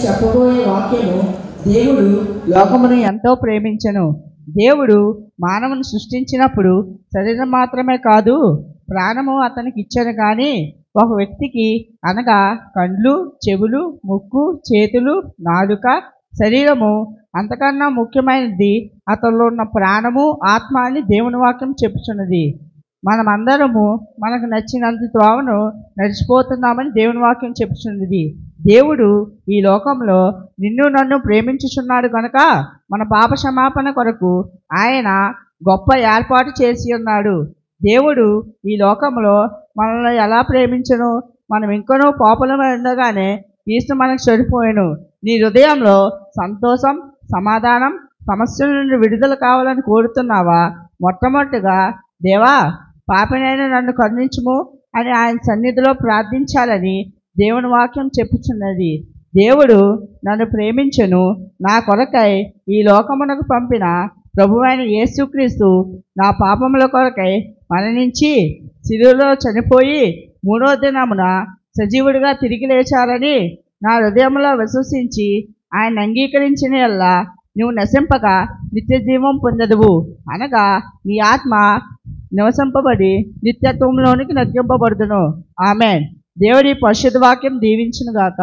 చెప్పబోయే వాక్యము, దేవుడు లోకమును ఎంతో ప్రేమించెను. దేవుడు మానవుని సృష్టించినప్పుడు శరీరం మాత్రమే కాదు, ప్రాణము అతనికి ఇచ్చాను. కానీ ఒక వ్యక్తికి అనగా కండ్లు, చెవులు, ముక్కు, చేతులు, నాలుక, శరీరము అంతకన్నా ముఖ్యమైనది అతనిలో ఉన్న ప్రాణము, ఆత్మ అని దేవుని వాక్యం చెప్పుచున్నది. మనమందరము మనకు నచ్చినంత త్రోవను నడిచిపోతున్నామని దేవుని వాక్యం చెప్పుచున్నది. దేవుడు ఈ లోకంలో నిన్ను నన్ను ప్రేమించుచున్నాడు కనుక మన పాప క్షమాపణ కొరకు ఆయన గొప్ప ఏర్పాటు చేసి ఉన్నాడు. దేవుడు ఈ లోకంలో మనల్ని ఎలా ప్రేమించను? మనం ఇంకనూ పాపలమై ఉండగానే క్రీస్తు మనకు చెడిపోయాను. నీ హృదయంలో సంతోషం, సమాధానం, సమస్యల నుండి విడుదల కావాలని కోరుతున్నావా? మొట్టమొదటిగా దేవా, పాపినైన నన్ను కరుణించుము అని ఆయన సన్నిధిలో ప్రార్థించాలని దేవుని వాక్యం చెప్పుచున్నది. దేవుడు నన్ను ప్రేమించెను, నా కొరకై ఈ లోకమునకు పంపిన ప్రభువైన యేసుక్రీస్తు నా పాపముల కొరకై మరణించి శిలువలో చనిపోయి 3వ దినమున సజీవుడిగా తిరిగి లేచారని నా హృదయంలో విశ్వసించి ఆయన అంగీకరించిన యెల్లా నువ్వు నశింపక నిత్య జీవం పొందదువు. అనగా నీ ఆత్మ నివసింపబడి నిత్యత్వంలోనికి నడిపింపబడుదును. ఆమేన్. దేవుడి పరిశుద్ధ వాక్యం దీవించును గాక.